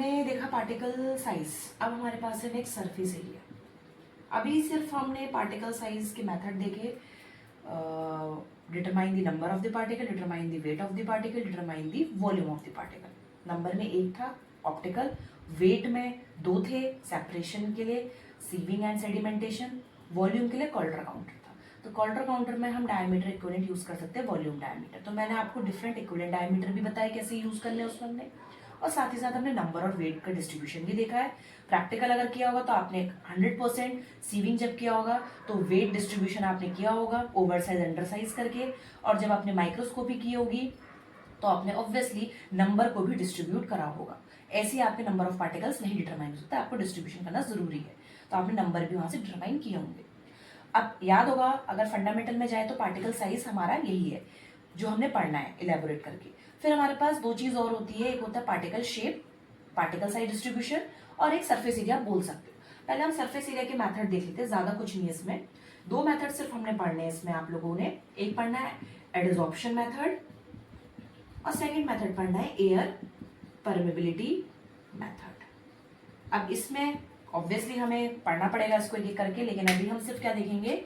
हमने देखा particle size, अब हमारे पास है नेक्स्ट सरफेस एरिया। अभी सिर्फ हमने पार्टिकल साइज के मेथड देखे, determine the number of the particle, determine the weight of the particle, determine the volume of the particle. Number में एक था ऑप्टिकल, वेट में दो थे सेपरेशन के लिए, सीविंग एंड सेडिमेंटेशन, वॉल्यूम के लिए कॉल्टर काउंटर था। तो कॉल्टर काउंटर में हम डायमीटर इक्विवेलेंट यूज कर सकते हैं, वॉल्यूम डायमीटर। तो मैंने आपको डिफरेंट इक्विवेलेंट डायमीटर भी बताया कैसे यूज करने उसमें हमने, और साथ ही साथ हमने नंबर और वेट का डिस्ट्रीब्यूशन भी देखा है। प्रैक्टिकल अगर किया होगा तो आपने 100% सीविंग जब किया होगा तो वेट डिस्ट्रीब्यूशन आपने किया होगा ओवर साइज अंडर साइज करके, और जब आपने माइक्रोस्कोपी की होगी तो आपने ऑब्वियसली नंबर को भी डिस्ट्रीब्यूट करा होगा। ऐसे ही आपके नंबर ऑफ पार्टिकल्स नहीं डिटरमाइन होता, आपको डिस्ट्रीब्यूशन करना जरूरी है, तो आपने नंबर भी वहां से डिटरमाइन किए होंगे। अब याद होगा अगर फंडामेंटल में जाए तो पार्टिकल साइज हमारा यही है जो हमने पढ़ना है इलेबोरेट करके। फिर हमारे पास दो चीज और होती है, एक होता है particle shape, particle size distribution, और एक सरफेस एरिया बोल सकते हो। पहले हम सरफेस एरिया के मेथड देख लेते हैं, ज्यादा कुछ नहीं है इसमें, दो मेथड सिर्फ हमने पढ़ने हैं इसमें आप लोगों ने। एक पढ़ना है एडजॉर्प्शन मेथड और सेकंड मेथड पढ़ना है एयर परमेबिलिटी मेथड। अब इसमें ऑब्वियसली हमें पढ़ना पड़ेगा इसको एक एक करके, लेकिन अभी हम सिर्फ क्या देखेंगे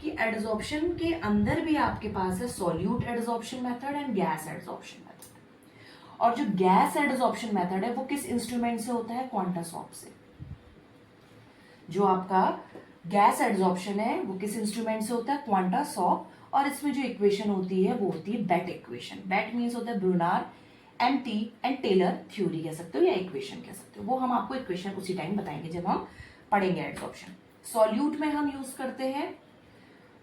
कि एडजॉर्प्शन के अंदर भी आपके पास है solute adsorption method and gas adsorption method. और जो गैस एडजॉर्प्शन मेथड है वो किस इंस्ट्रूमेंट से होता है, क्वांटासॉप से। जो आपका गैस एडजॉर्प्शन है वो किस इंस्ट्रूमेंट से होता है, क्वांटासॉप। और इसमें जो इक्वेशन होती है वो होती है बेट इक्वेशन। बेट मीन्स होता है ब्रूनार, एमटी एंड टेलर थ्योरी कह सकते हो या इक्वेशन कह सकते हो। वो हम आपको इक्वेशन उसी टाइम बताएंगे जब हम पढ़ेंगे एडजॉर्प्शन। सॉल्यूट में हम यूज करते हैं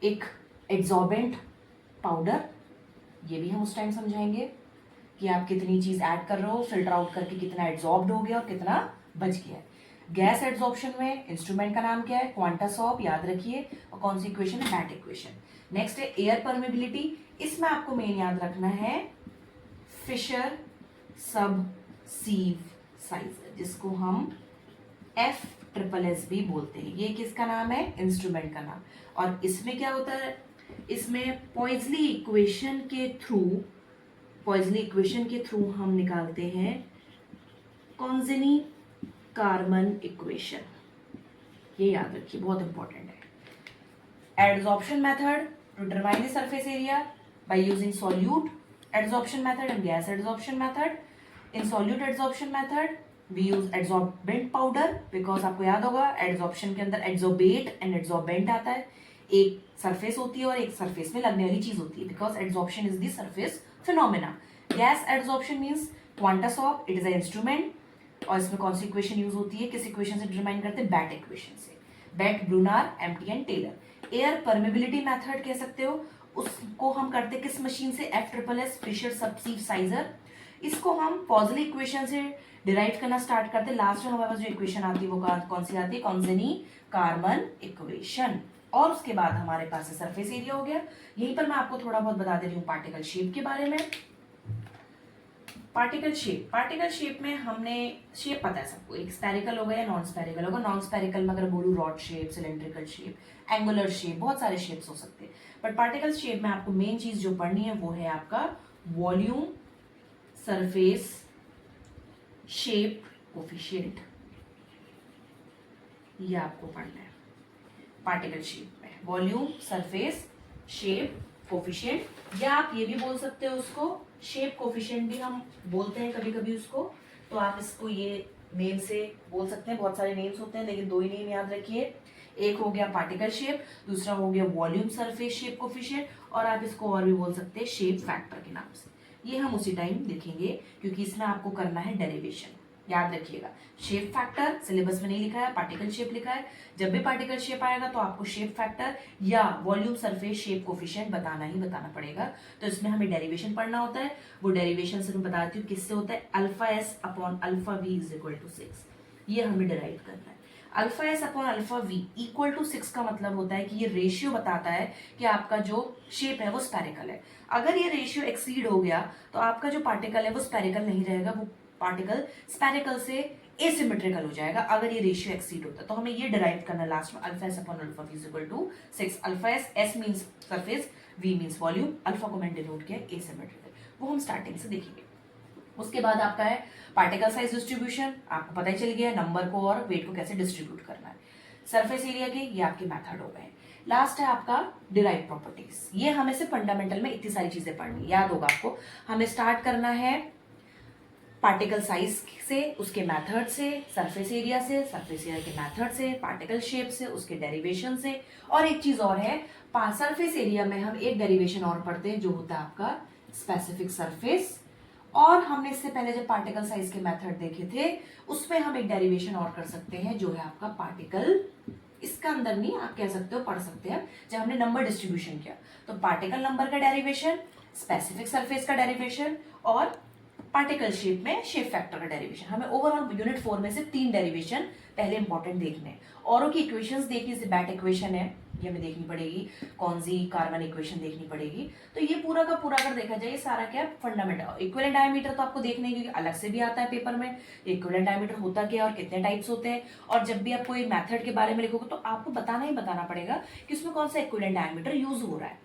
एक एड्सॉर्बेंट पाउडर, ये भी हम उस टाइम समझाएंगे कि आप कितनी चीज ऐड कर रहे हो, फिल्टर आउट करके कितना एड्सॉर्ब्ड हो गया और कितना बच गया है। गैस एड्सॉर्प्शन में इंस्ट्रूमेंट का नाम क्या है, क्वांटासॉप, याद रखिए। और कौन सी इक्वेशन है, बैट इक्वेशन। नेक्स्ट है एयर परमेबिलिटी, इसमें आपको मेन याद रखना है फिशर सब सीव साइजर, जिसको हम FSSS भी बोलते हैं। ये किसका नाम है, इंस्ट्रूमेंट का नाम। और इसमें क्या होता है, इसमें पॉइजली इक्वेशन के थ्रू हम निकालते हैं कॉन्जेनी कार्बन इक्वेशन, ये याद रखिए, बहुत इंपॉर्टेंट है। Adsorption method to determine the surface area by using solute adsorption method and gas adsorption method. In solute adsorption method we use adsorbent powder because आपको याद होगा adsorption के अंदर adsorbate and adsorbent आता है, एक सरफेस होती है और एक सरफेस में लगने वाली चीज होती है, because adsorption is the surface phenomena. Gas adsorption means quantasop, it is an instrument, और इसमें कौन सी इक्वेशन यूज होती है, किस इक्वेशन से डिटरमाइन करते हैं, बैट इक्वेशन से। BET, Brunauer, Emmett and Teller. Air permeability method कह सकते हो, उसको हम करते किस मशीन से, FSSS फिशर सबसीव साइजर। इसको हम पॉजली इक्वेशन से डिराइव करना स्टार्ट करते, लास्ट में हमारे पास जो इक्वेशन आती है वो कौन सी आती है, कॉन्जेनी कार्बन इक्वेशन। और उसके बाद हमारे पास सरफेस एरिया हो गया। यहीं पर मैं आपको थोड़ा बहुत बता दे रही हूँ पार्टिकल शेप के बारे में। पार्टिकल शेप में हमने शेप पता है सबको, एक स्फेरिकल होगा या नॉन स्फेरिकल होगा। नॉन स्फेरिकल में अगर बोलूं rod shape, cylindrical shape, angular shape, बहुत सारे शेप्स हो सकते हैं। बट पार्टिकल शेप में आपको मेन चीज जो पढ़नी है वो है आपका वॉल्यूम सरफेस शेप कोफिशिएंट, ये आपको पढ़ना है पार्टिकल शेप में। वॉल्यूम सरफेस शेप कोफिशिएंट, या आप ये भी बोल सकते हो उसको शेप कोफिशिएंट भी हम बोलते हैं कभी कभी उसको, तो आप इसको ये नेम से बोल सकते हैं। बहुत सारे नेम्स होते हैं लेकिन दो ही नेम याद रखिए, एक हो गया पार्टिकल शेप, दूसरा हो गया वॉल्यूम सरफेस शेप कोफिशिएंट, और आप इसको और भी बोल सकते हैं शेप फैक्टर के नाम से। ये हम उसी टाइम देखेंगे क्योंकि इसमें आपको करना है डेरिवेशन, याद रखिएगा। शेप फैक्टर सिलेबस में नहीं लिखा है, पार्टिकल शेप लिखा है। जब भी पार्टिकल शेप आएगा तो आपको शेप फैक्टर या वॉल्यूम सरफेस शेप कोफिशिएंट बताना ही बताना पड़ेगा। तो इसमें हमें डेरिवेशन पढ़ना होता है, वो डेरिवेशन से मैं बताती हूँ किससे होता है, alpha S upon alpha V is equal to 6, ये हमें डिराइव करना है। Alpha S upon alpha V equal to 6 का मतलब होता है कि ये रेशियो बताता है कि आपका जो शेप है वो स्फेरिकल है। अगर ये रेशियो एक्सीड हो गया तो आपका जो पार्टिकल है वो स्फेरिकल नहीं रहेगा, वो पार्टिकल स्फेरिकल से एसिमेट्रिकल हो जाएगा अगर ये रेशियो एक्सीड होता है। तो हमें ये डिराइव करना लास्ट में, alpha S upon alpha V is equal to 6। Alpha S means surface, V means volume, alpha को मैंने डिनोट किया एसिमेट्रिकल, वो हम स्टार्टिंग से देखेंगे। उसके बाद आपका है पार्टिकल साइज डिस्ट्रीब्यूशन, आपको पता ही चल गया नंबर को और वेट को कैसे डिस्ट्रीब्यूट करना है। सरफेस एरिया के ये आपके मेथड हो गए। लास्ट है आपका डिराइव प्रॉपर्टीज। ये हमें से फंडामेंटल में इतनी सारी चीजें पढ़नी, याद होगा आपको। हमें स्टार्ट करना है पार्टिकल साइज से, उसके मेथड से, सरफेस एरिया से, सरफेस एरिया के मेथड से, पार्टिकल शेप से, उसके डेरिवेशन से, और एक चीज और है सरफेस एरिया में हम एक डेरिवेशन और पढ़ते हैं जो होता है आपका स्पेसिफिक सरफेस। और हमने इससे पहले जब पार्टिकल साइज के मेथड देखे थे उसमें हम एक डेरिवेशन और कर सकते हैं जो है आपका पार्टिकल, इसका अंदर नहीं आप कह सकते हो, पढ़ सकते हैं जब हमने नंबर डिस्ट्रीब्यूशन किया। तो पार्टिकल नंबर का डेरिवेशन, स्पेसिफिक सरफेस का डेरिवेशन और पार्टिकल शेप में शेप फैक्टर का डेरिवेशन। हमें ओवरऑल यूनिट 4 में से 3 डेरिवेशन पहले इंपॉर्टेंट देखने हैं। औरों की इक्वेशंस देखनी, जैसे बैट इक्वेशन है ये हमें देखनी पड़ेगी, कॉन्जी कार्बन इक्वेशन देखनी पड़ेगी। तो ये पूरा का पूरा अगर देखा जाए सारा क्या फंडामेंटल। इक्विवेलेंट डायमीटर तो आपको देखने की अलग से भी आता है पेपर में, इक्विवेलेंट डायमीटर होता क्या और कितने टाइप्स होते हैं। और जब भी आप कोई मेथड के बारे में लिखोगे तो आपको बताना ही बताना पड़ेगा कि उसमें कौन सा इक्विवेलेंट डायमीटर यूज हो रहा है।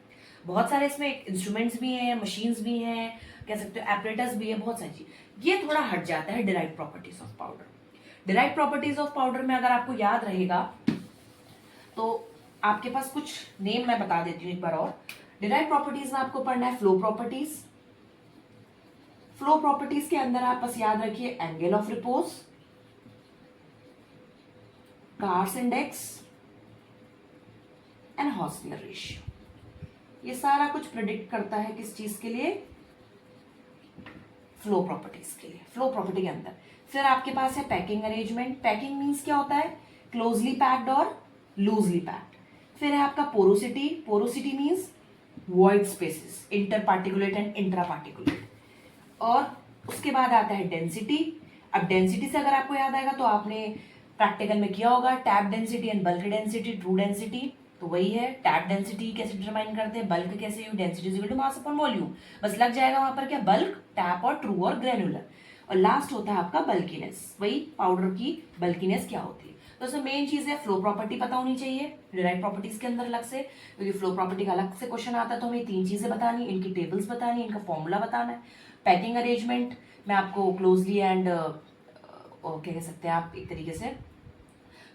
बहुत सारे इसमें इंस्ट्रूमेंट्स भी हैं, मशीन्स भी हैं, कह सकते हो एपरेटस भी है, बहुत सारी चीज। ये थोड़ा हट जाता है derived properties of powder. Derived properties of powder में अगर आपको याद रहेगा तो आपके पास कुछ नेम मैं बता देती हूँ एक बार और। डिराइव्ड प्रॉपर्टीज में आपको पढ़ना है फ्लो प्रॉपर्टीज। फ्लो प्रॉपर्टीज के अंदर आप बस याद रखिए angle of repose, cars index and hosteller ratio. ये सारा कुछ प्रेडिक्ट करता है किस चीज के लिए, फ्लो प्रॉपर्टीज के लिए, फ्लो प्रॉपर्टी के अंदर। फिर आपके पास है पैकिंग अरेंजमेंट। पैकिंग मींस क्या होता है, क्लोजली पैक्ड और लूजली पैक्ड। फिर है आपका porosity. Porosity means void spaces, inter particulate and intra particulate. और उसके बाद आता है डेंसिटी। अब डेंसिटी से अगर आपको याद आएगा तो आपने प्रैक्टिकल में किया होगा tap density and bulk density, true density. तो वही है, टैप डेंसिटी कैसे डिटरमाइन करते हैं, बल्क कैसे, density is equal to mass upon volume. बस लग जाएगा वहां पर क्या, बल्क, टैप और ट्रू और ग्रेनुलर। और लास्ट होता है आपका बल्कीनेस, वही पाउडर की बल्कीनेस क्या होती है। तो उसमें मेन चीज है फ्लो प्रॉपर्टी पता होनी चाहिए डिराइव्ड प्रॉपर्टीज के अंदर अलग से, क्योंकि फ्लो प्रॉपर्टी का अलग से क्वेश्चन आता है तो हमें 3 चीजें बतानी, इनकी टेबल्स बतानी, इनका फॉर्मूला बताना है। पैकिंग अरेंजमेंट में आपको क्लोजली एंड क्या कह सकते हैं आप, एक तरीके से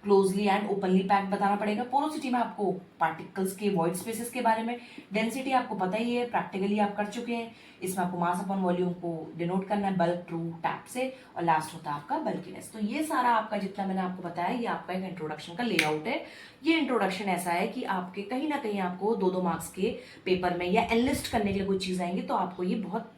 क्लोजली एंड ओपनली पैक्ड बताना पड़ेगा। पोरोसिटी में आपको पार्टिकल्स के वॉइड स्पेसेस के बारे में। डेंसिटी आपको पता ही है, प्रैक्टिकली आप कर चुके हैं, इसमें आपको मास अपॉन वॉल्यूम को डिनोट करना है बल्क, ट्रू, टैप से। और लास्ट होता है आपका बल्कीनेस। तो ये सारा आपका जितना मैंने आपको बताया ये आपका एक इंट्रोडक्शन का लेआउट है। ये इंट्रोडक्शन ऐसा है कि आपके कहीं ना कहीं आपको 2-2 मार्क्स के पेपर में या एनलिस्ट करने के लिए कोई चीज आएंगी तो आपको ये बहुत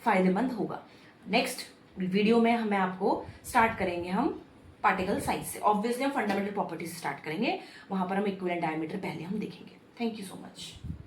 फायदेमंद होगा। नेक्स्ट वीडियो में हमें आपको स्टार्ट करेंगे हम पार्टिकल साइज से। ऑब्वियसली हम फंडामेंटल प्रॉपर्टीज स्टार्ट करेंगे, वहां पर हम इक्विवेलेंट डायमीटर पहले हम देखेंगे। Thank you so much.